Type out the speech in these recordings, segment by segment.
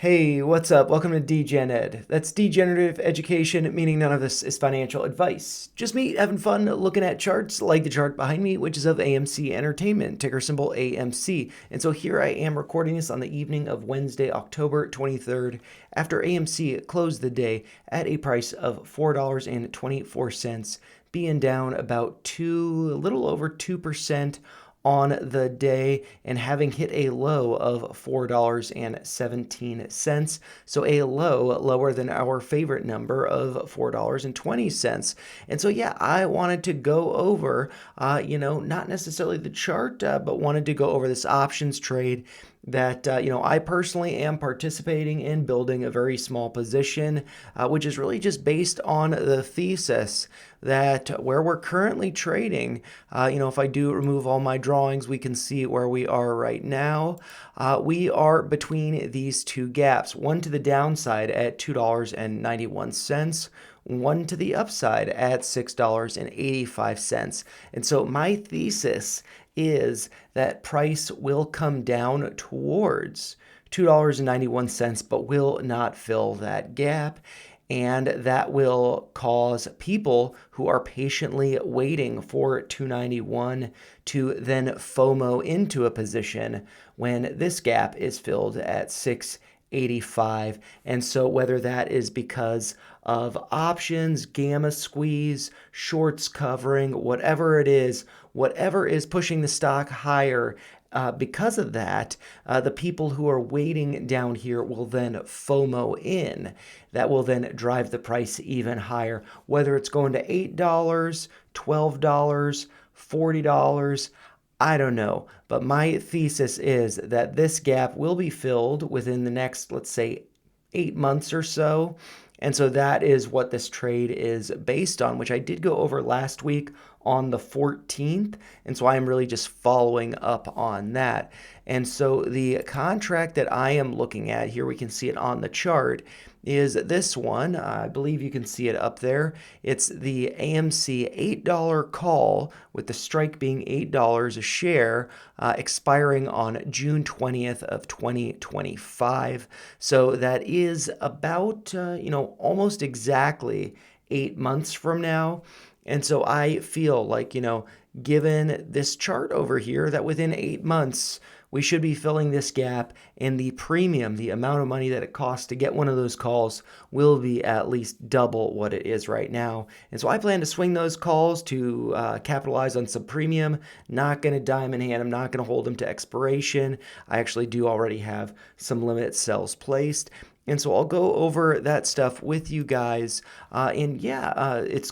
Hey, what's up? Welcome to Degen Ed. That's degenerative education, meaning none of this is financial advice. Just me having fun looking at charts, like the chart behind me, which is of AMC Entertainment, ticker symbol AMC. And so here I am recording this on the evening of Wednesday, October 23rd, after AMC closed the day at a price of $4.24, being down about a little over 2% on the day and having hit a low of $4.17. So a low lower than our favorite number of $4.20. And so, yeah, I wanted to go over, not necessarily the chart, but wanted to go over this options trade that I personally am participating in building a very small position, which is really just based on the thesis that where we're currently trading, if I do remove all my drawings, we can see where we are right now. We are between these two gaps, one to the downside at $2.91, one to the upside at $6.85. And so my thesis is that price will come down towards $2.91, but will not fill that gap. And that will cause people who are patiently waiting for 291 to then FOMO into a position when this gap is filled at 685. And so whether that is because of options, gamma squeeze, shorts covering, whatever it is, whatever is pushing the stock higher, because of that, the people who are waiting down here will then FOMO in. That will then drive the price even higher, whether it's going to $8, $12, $40. I don't know, but my thesis is that this gap will be filled within the next, let's say, 8 months or so. And so that is what this trade is based on, which I did go over last week on the 14th. And so I am really just following up on that. And so the contract that I am looking at here, we can see it on the chart, is this one. I believe you can see it up there. It's the AMC $8 call, with the strike being $8 a share, expiring on June 20th of 2025. So that is about, almost exactly 8 months from now. And so I feel like, given this chart over here, that within 8 months, we should be filling this gap, and the premium, the amount of money that it costs to get one of those calls, will be at least double what it is right now. And so I plan to swing those calls to capitalize on some premium. Not going to diamond hand them, not going to hold them to expiration. I actually do already have some limit sells placed. And so I'll go over that stuff with you guys. This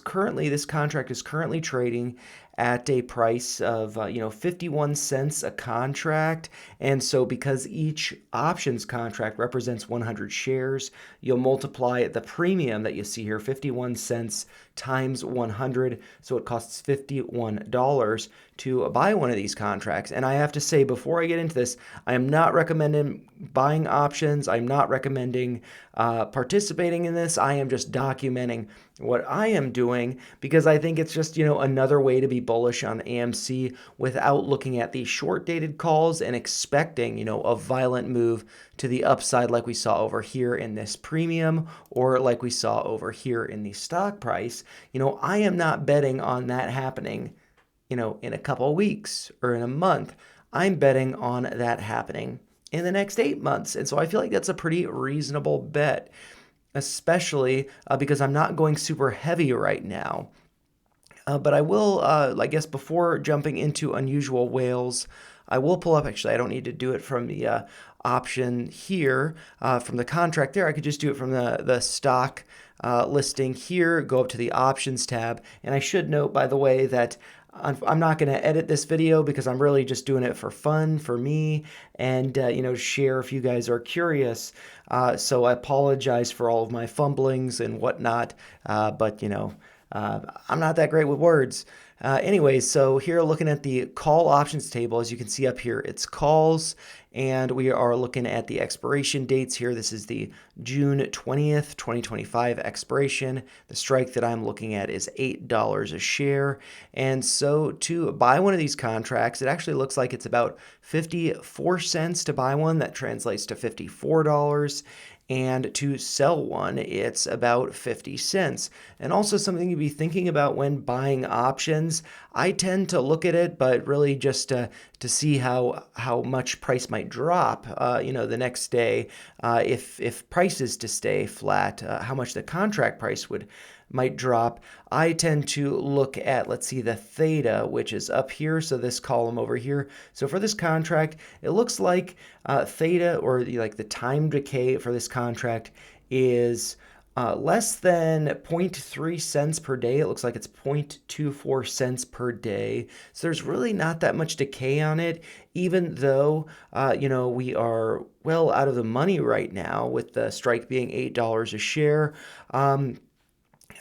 contract is currently trading at a price of 51 cents a contract. And so because each options contract represents 100 shares, you'll multiply the premium that you see here, 51 cents times 100. So it costs $51 to buy one of these contracts. And I have to say, before I get into this, I am not recommending buying options. I'm not recommending participating in this. I am just documenting what I am doing, because I think it's just, another way to be bullish on AMC without looking at the short dated calls and expecting, a violent move to the upside like we saw over here in this premium, or like we saw over here in the stock price. I am not betting on that happening, in a couple of weeks or in a month. I'm betting on that happening in the next 8 months. And so I feel like that's a pretty reasonable bet, especially because I'm not going super heavy right now. But I will, I guess, before jumping into unusual whales, I will pull up. Actually, I don't need to do it from the option here, from the contract there. I could just do it from the stock listing here, go up to the options tab. And I should note, by the way, that I'm not going to edit this video because I'm really just doing it for fun, for me, and, share if you guys are curious. So I apologize for all of my fumblings and whatnot, but, I'm not that great with words. Anyways, so here looking at the call options table, as you can see up here, it's calls, and we are looking at the expiration dates here. This is the June 20th, 2025 expiration. The strike that I'm looking at is $8 a share. And so to buy one of these contracts, it actually looks like it's about 54 cents to buy one. That translates to $54. And to sell one, it's about 50 cents. And also something to be thinking about when buying options. I tend to look at it, but really just to see how much price might drop, the next day. If price is to stay flat, how much the contract price might drop. I tend to look at, let's see, the theta, which is up here. So this column over here. So for this contract, it looks like theta, or like the time decay for this contract, is less than 0.3 cents per day. It looks like it's 0.24 cents per day. So there's really not that much decay on it, even though, we are well out of the money right now with the strike being $8 a share.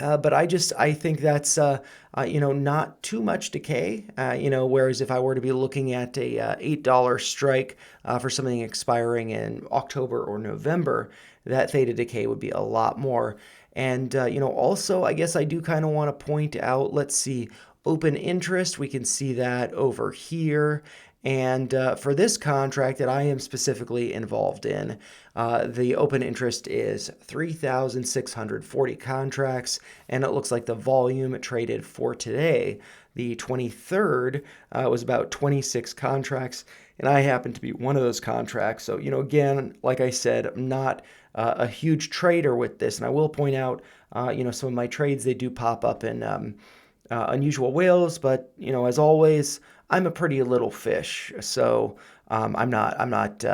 But I think that's not too much decay. Whereas if I were to be looking at a $8 strike for something expiring in October or November, that theta decay would be a lot more. And also I guess I do kind of want to point out. Let's see, open interest. We can see that over here. And for this contract that I am specifically involved in, the open interest is 3,640 contracts, and it looks like the volume traded for today, the 23rd, was about 26 contracts, and I happen to be one of those contracts. So, again, like I said, I'm not a huge trader with this, and I will point out, some of my trades, they do pop up in unusual whales, but as always, I'm a pretty little fish, so I'm not.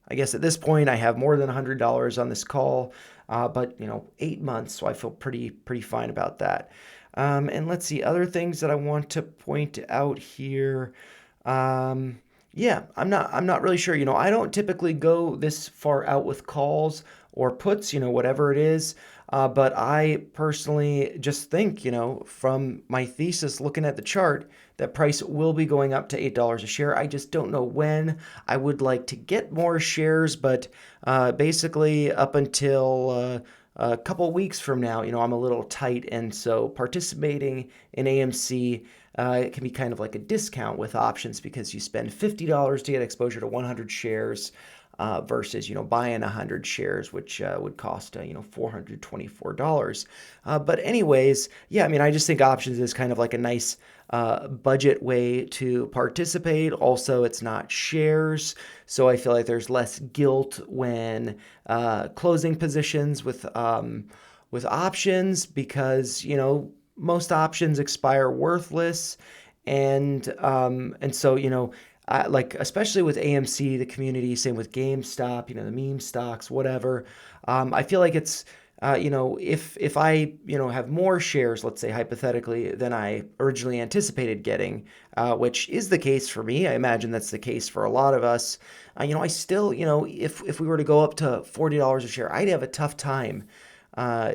I guess at this point, I have more than $100 on this call, but 8 months, so I feel pretty fine about that. And let's see, other things that I want to point out here. Yeah, I'm not really sure. I don't typically go this far out with calls or puts, whatever it is. But I personally just think, from my thesis looking at the chart, that price will be going up to $8 a share. I just don't know when. I would like to get more shares, but basically up until a couple weeks from now, I'm a little tight. And so participating in AMC, it can be kind of like a discount with options because you spend $50 to get exposure to 100 shares. Versus buying 100 shares, which would cost $424. But anyways, yeah, I just think options is kind of like a nice budget way to participate. Also, it's not shares, so I feel like there's less guilt when closing positions with options because most options expire worthless, and so like especially with AMC, the community, same with GameStop, the meme stocks, whatever. I feel like it's if I have more shares, let's say hypothetically, than I originally anticipated getting, which is the case for me. I imagine that's the case for a lot of us. I still if we were to go up to $40 a share, I'd have a tough time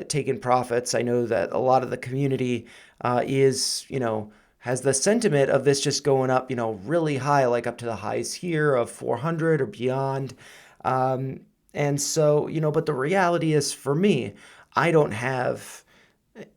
taking profits. I know that a lot of the community is has the sentiment of this just going up, really high, like up to the highs here of 400 or beyond. And so, but the reality is for me, I don't have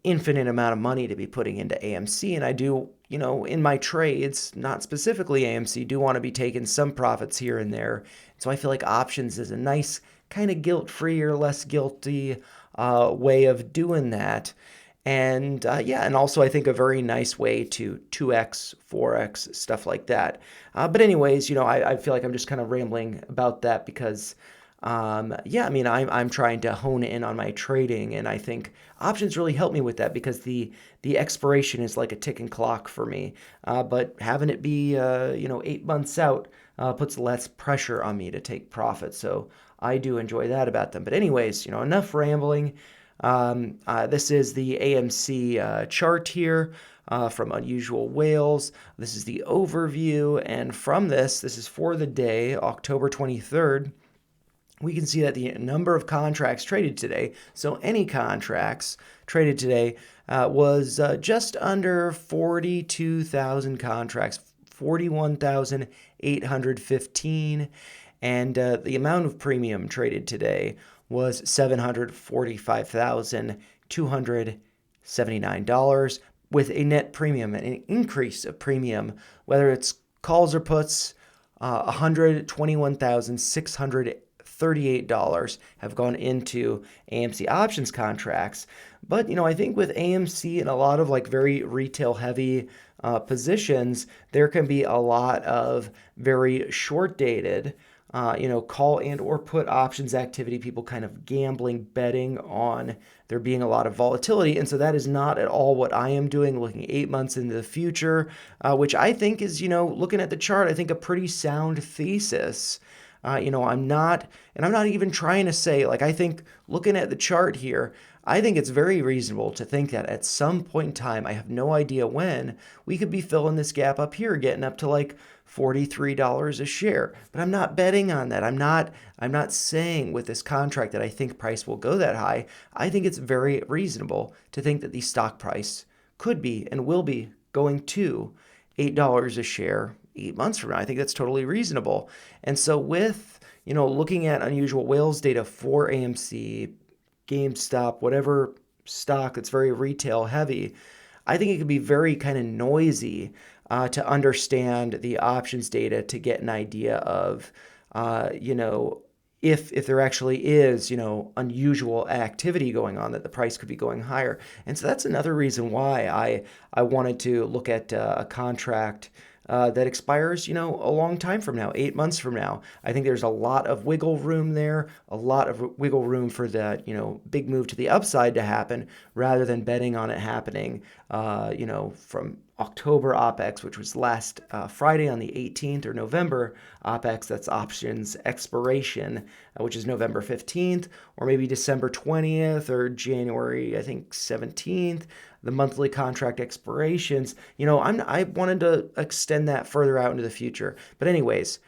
infinite amount of money to be putting into AMC. And I do, in my trades, not specifically AMC, do want to be taking some profits here and there. So I feel like options is a nice kind of guilt-free or less guilty way of doing that. And and also I think a very nice way to 2x, 4x, stuff like that. But anyways, I feel like I'm just kind of rambling about that because, I'm trying to hone in on my trading, and I think options really help me with that because the expiration is like a ticking clock for me. But having it be 8 months out puts less pressure on me to take profit. So I do enjoy that about them. But anyways, enough rambling. This is the AMC chart here from Unusual Whales. This is the overview, and from this is for the day, October 23rd. we can see that the number of contracts traded today, so any contracts traded today, was just under 42,000 contracts, 41,815. And the amount of premium traded today was $745,279, with a net premium, an increase of premium, whether it's calls or puts, $121,638 have gone into AMC options contracts. But, I think with AMC and a lot of like very retail heavy positions, there can be a lot of very short dated call and or put options activity, people kind of gambling, betting on there being a lot of volatility. And so that is not at all what I am doing, looking 8 months into the future, which I think is, looking at the chart, I think a pretty sound thesis. I'm not even trying to say, like, I think looking at the chart here, I think it's very reasonable to think that at some point in time, I have no idea when, we could be filling this gap up here, getting up to like $43 a share. But I'm not betting on that. I'm not saying with this contract that I think price will go that high. I think it's very reasonable to think that the stock price could be and will be going to $8 a share 8 months from now. I think that's totally reasonable. And so with, looking at unusual whales data for AMC, GameStop, whatever stock that's very retail heavy, I think it could be very kind of noisy to understand the options data to get an idea of, if there actually is, unusual activity going on, that the price could be going higher. And so that's another reason why I wanted to look at a contract that expires, a long time from now, 8 months from now. I think there's a lot of wiggle room there, a lot of wiggle room for that, big move to the upside to happen, rather than betting on it happening, from October OPEX, which was last Friday on the 18th, or November OPEX, that's options expiration, which is November 15th, or maybe December 20th, or January, I think, 17th, the monthly contract expirations. I wanted to extend that further out into the future. But anyways,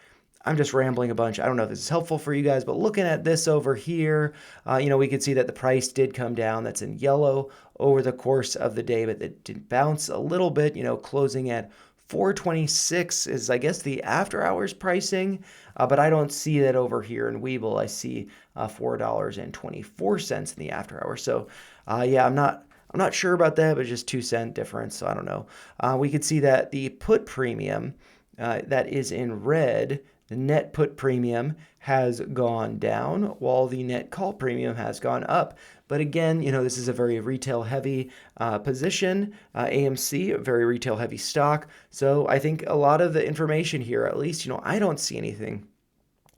I'm just rambling a bunch. I don't know if this is helpful for you guys, but looking at this over here, we could see that the price did come down. That's in yellow over the course of the day, but it did bounce a little bit, closing at 426 is, I guess, the after hours pricing, but I don't see that over here in Webull. I see $4.24 in the after hours. So, yeah, I'm not sure about that, but just 2 cent difference. So I don't know. We could see that the put premium that is in red, the net put premium has gone down while the net call premium has gone up. But again, this is a very retail heavy position. AMC, a very retail heavy stock. So I think a lot of the information here, at least, I don't see anything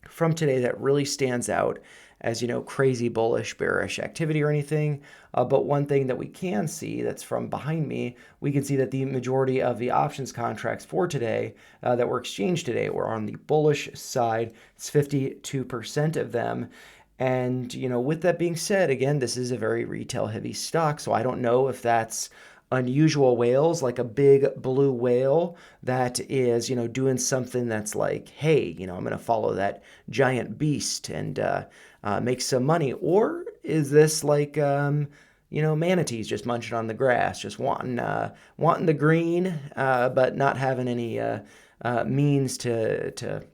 from today that really stands out as, crazy bullish, bearish activity or anything. But one thing that we can see that's from behind me, we can see that the majority of the options contracts for today that were exchanged today were on the bullish side. It's 52% of them. And, with that being said, again, this is a very retail heavy stock. So I don't know if that's unusual whales, like a big blue whale that is, doing something that's like, hey, I'm going to follow that giant beast and make some money. Or is this like, manatees just munching on the grass, just wanting the green, but not having any means to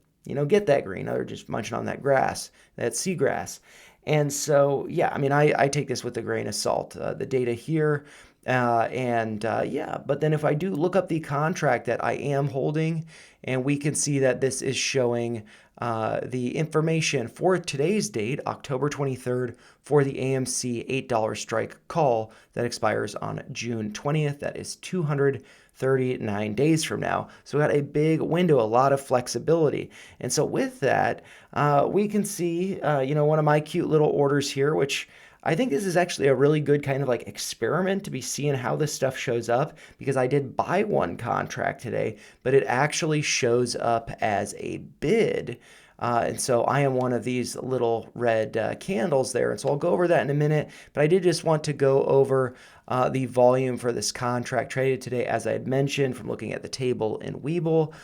get that green. They're just munching on that grass, that seagrass. And so, yeah, I take this with a grain of salt. The data here, yeah, but then if I do look up the contract that I am holding, and we can see that this is showing the information for today's date, October 23rd, for the AMC $8 strike call that expires on June 20th. That is 239 days from now. So we got a big window, a lot of flexibility. And so with that, we can see, one of my cute little orders here, which I think this is actually a really good kind of like experiment to be seeing how this stuff shows up, because I did buy one contract today, but it actually shows up as a bid. And so I am one of these little red candles there. And so I'll go over that in a minute, but I did just want to go over the volume for this contract traded today. As I had mentioned from looking at the table in Webull,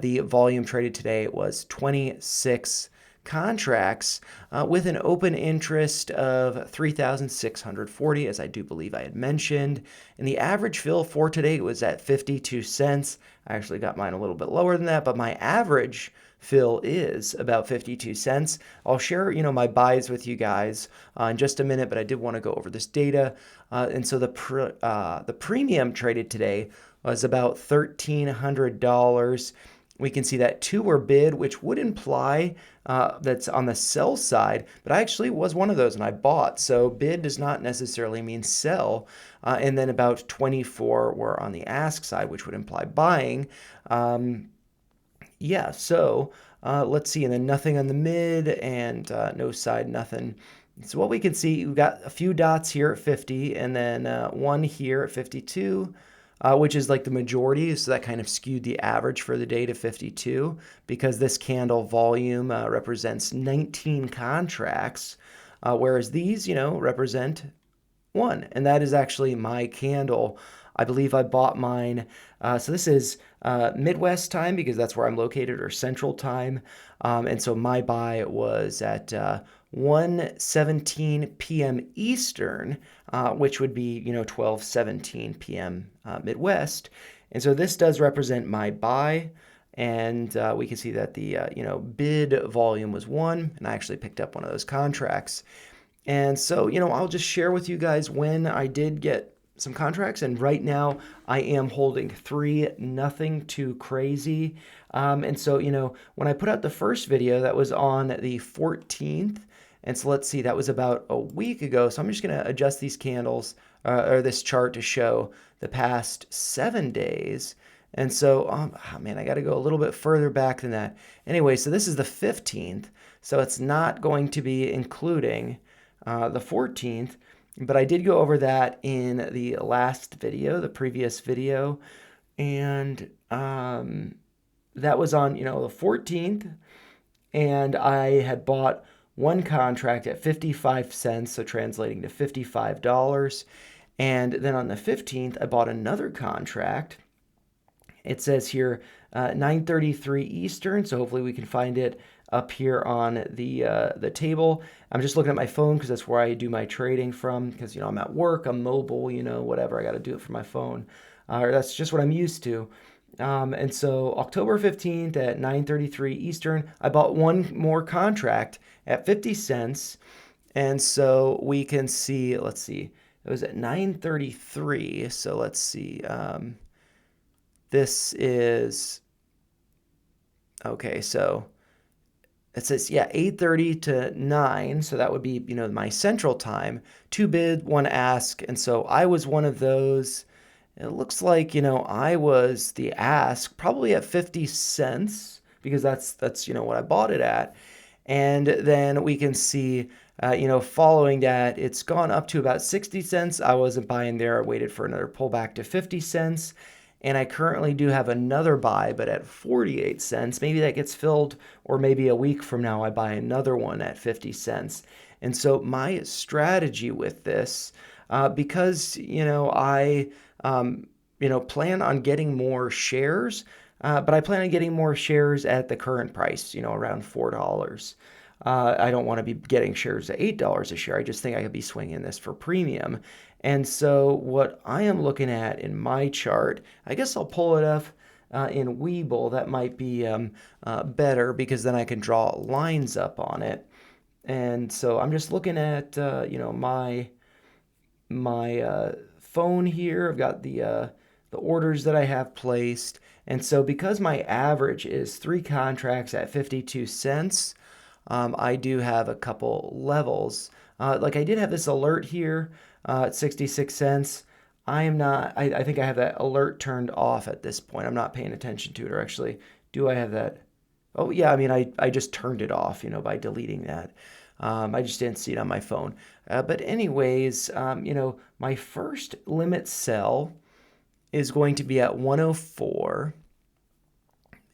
the volume traded today was 26 contracts with an open interest of 3,640, as I do believe I had mentioned. And the average fill for today was at 52 cents. I actually got mine a little bit lower than that, but my average fill is about 52 cents. I'll share, my buys with you guys in just a minute, but I did want to go over this data. And so the premium traded today was about $1,300. We can see that two were bid, which would imply that's on the sell side, but I actually was one of those and I bought. So bid does not necessarily mean sell. And then about 24 were on the ask side, which would imply buying. Yeah, so let's see. And then nothing on the mid and no side, nothing. So what we can see, we've got a few dots here at 50 and then one here at 52. Which is like the majority, so that kind of skewed the average for the day to 52 because this candle volume represents 19 contracts, whereas these, represent one, and that is actually my candle. I believe I bought mine. So this is Midwest time because that's where I'm located, or Central time. And so my buy was at 1:17 p.m. Eastern, which would be 12:17 p.m. Midwest. And so this does represent my buy. And we can see that the bid volume was 1, and I actually picked up one of those contracts. And so, I'll just share with you guys when I did get some contracts, and right now I am holding 3, nothing too crazy. And so, when I put out the first video, that was on the 14th. And so let's see, that was about a week ago. So I'm just going to adjust these candles or this chart to show the past 7 days. And so, man, I got to go a little bit further back than that. Anyway, so this is the 15th. So it's not going to be including the 14th. But I did go over that in the last video, the previous video. And that was on, the 14th. And I had bought one contract at 55 cents, so translating to $55. And then on the 15th, I bought another contract. It says here 9:33 Eastern, so hopefully we can find it up here on the table. I'm just looking at my phone because that's where I do my trading from, because I'm at work, I'm mobile, whatever, I got to do it from my phone. Or that's just what I'm used to. And so October 15th at 9:33 Eastern, I bought one more contract at 50 cents. And so we can see, let's see, it was at 9:33. So let's see. This is, okay, so it says, 8:30 to 9. So that would be, my central time. 2 bid, 1 ask. And so I was one of those. It looks like, I was the ask probably at 50 cents because that's what I bought it at. And then we can see, following that, it's gone up to about 60 cents. I wasn't buying there. I waited for another pullback to 50 cents. And I currently do have another buy, but at 48 cents. Maybe that gets filled, or maybe a week from now I buy another one at 50 cents. And so my strategy with this, because, I plan on getting more shares, but I plan on getting more shares at the current price, around $4. I don't want to be getting shares at $8 a share. I just think I could be swinging this for premium. And so what I am looking at in my chart, I guess I'll pull it up in Webull. That might be better because then I can draw lines up on it. And so I'm just looking at, my phone here. I've got the orders that I have placed. And so because my average is 3 contracts at 52 cents, I do have a couple levels. Like I did have this alert here at 66 cents. I think I have that alert turned off at this point. I'm not paying attention to it, or actually, do I have that? Oh yeah, I mean, I just turned it off, by deleting that. I just didn't see it on my phone. But anyways, my first limit sell is going to be at 104.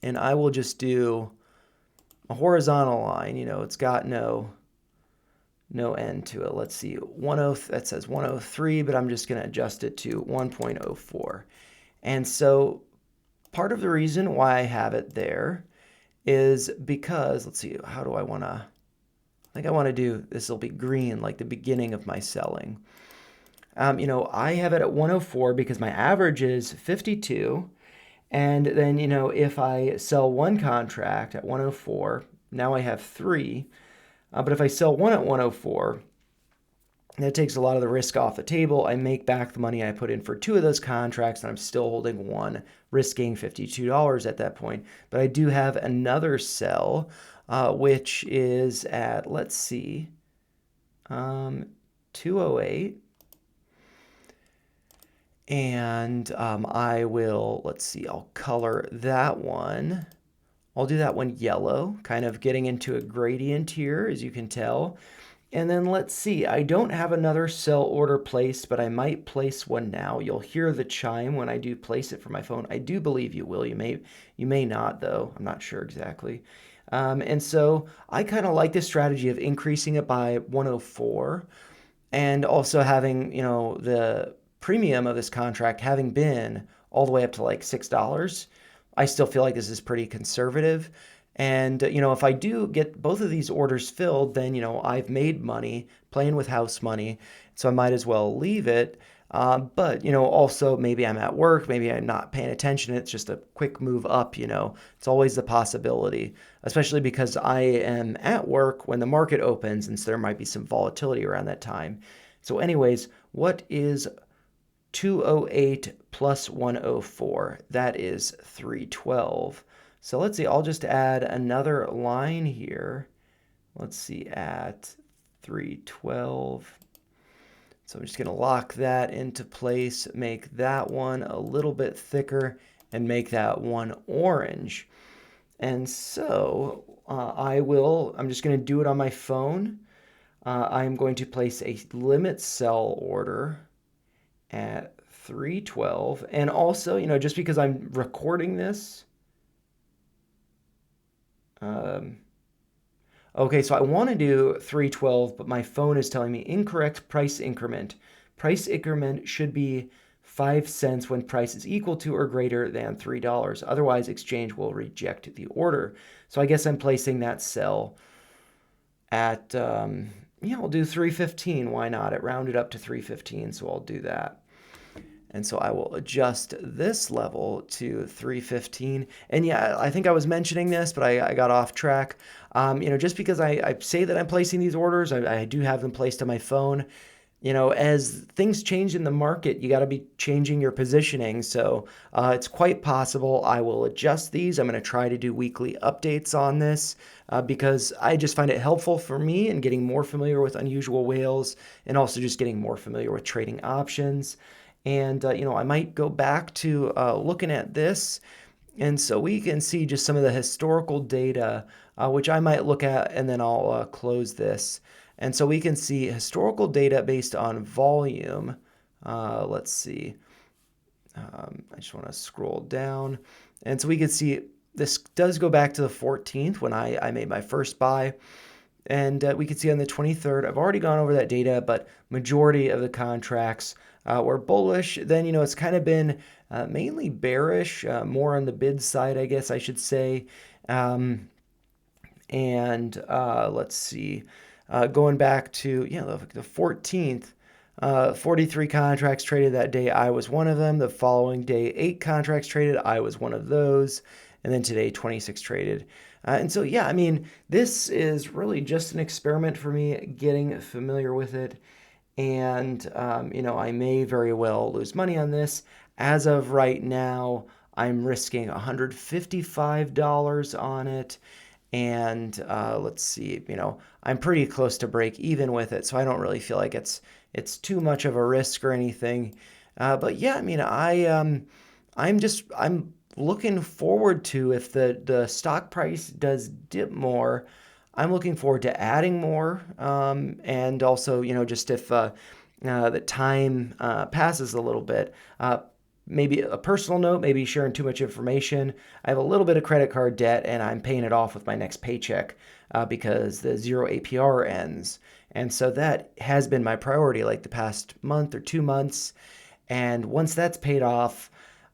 And I will just do a horizontal line. It's got no end to it. Let's see, that says 103, but I'm just going to adjust it to 1.04. And so part of the reason why I have it there is because, let's see, how do I want to, I think I want to do, this will be green, like the beginning of my selling. I have it at 104 because my average is 52. And then, if I sell one contract at 104, now I have three. But if I sell one at 104, that takes a lot of the risk off the table. I make back the money I put in for two of those contracts, and I'm still holding one, risking $52 at that point. But I do have another sell, which is at, let's see, 208. And I will, let's see, I'll color that one. I'll do that one yellow, kind of getting into a gradient here, as you can tell. And then let's see, I don't have another sell order placed, but I might place one now. You'll hear the chime when I do place it for my phone. I do believe you will. You may not, though. I'm not sure exactly. And so I kind of like this strategy of increasing it by 104 and also having, the premium of this contract having been all the way up to like $6. I still feel like this is pretty conservative. And, if I do get both of these orders filled, then, I've made money playing with house money. So I might as well leave it. But, also maybe I'm at work, maybe I'm not paying attention. It's just a quick move up, It's always the possibility, especially because I am at work when the market opens. And so there might be some volatility around that time. So, anyways, what is 208 plus 104? That is 312. So let's see, I'll just add another line here. Let's see, at 312. So I'm just going to lock that into place, make that one a little bit thicker, and make that one orange. And so I'm just going to do it on my phone. I'm going to place a limit sell order at 312. And also, just because I'm recording this, okay, so I want to do 312, but my phone is telling me incorrect price increment. Price increment should be 5 cents when price is equal to or greater than $3. Otherwise, exchange will reject the order. So I guess I'm placing that sell at, I'll do 315. Why not? It rounded up to 315, so I'll do that. And so I will adjust this level to 315. And yeah, I think I was mentioning this, but I got off track. Just because I say that I'm placing these orders, I do have them placed on my phone. As things change in the market, you got to be changing your positioning. So it's quite possible I will adjust these. I'm going to try to do weekly updates on this because I just find it helpful for me in getting more familiar with unusual whales and also just getting more familiar with trading options. And, I might go back to looking at this. And so we can see just some of the historical data, which I might look at, and then I'll close this. And so we can see historical data based on volume. Let's see. I just want to scroll down. And so we can see this does go back to the 14th when I made my first buy. And we can see on the 23rd, I've already gone over that data, but majority of the contracts were bullish. Then, it's kind of been mainly bearish, more on the bid side, I guess I should say. And let's see, going back to, the 14th, 43 contracts traded that day. I was one of them. The following day, 8 contracts traded. I was one of those. And then today, 26 traded. And so, yeah, this is really just an experiment for me, getting familiar with it. And, I may very well lose money on this. As of right now, I'm risking $155 on it. And let's see, I'm pretty close to break even with it. So I don't really feel like it's too much of a risk or anything. But yeah, I'm looking forward to, if the stock price does dip more, I'm looking forward to adding more. And also, just if the time passes a little bit, maybe a personal note, maybe sharing too much information. I have a little bit of credit card debt and I'm paying it off with my next paycheck because the 0 APR ends. And so that has been my priority like the past month or 2 months. And once that's paid off,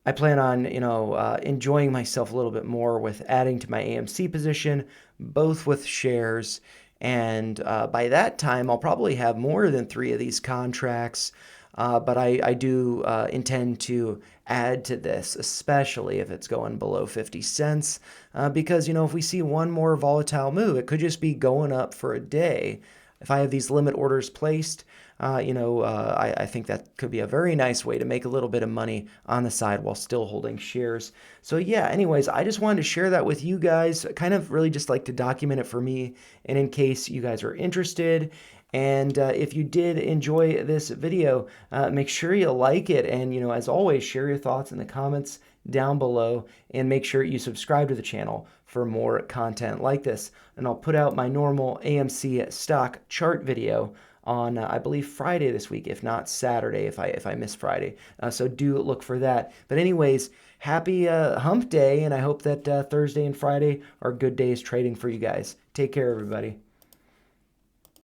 I plan on, enjoying myself a little bit more with adding to my AMC position, both with shares. And by that time, I'll probably have more than three of these contracts. But I do intend to add to this, especially if it's going below 50 cents. Because, if we see one more volatile move, it could just be going up for a day. If I have these limit orders placed, I think that could be a very nice way to make a little bit of money on the side while still holding shares. So, yeah, anyways, I just wanted to share that with you guys. Kind of really just like to document it for me and in case you guys are interested. And if you did enjoy this video, make sure you like it. And, as always, share your thoughts in the comments down below and make sure you subscribe to the channel for more content like this. And I'll put out my normal AMC stock chart video on I believe Friday this week, if not Saturday, if I miss Friday. So do look for that. But anyways, happy hump day, and I hope that Thursday and Friday are good days trading for you guys. Take care, everybody.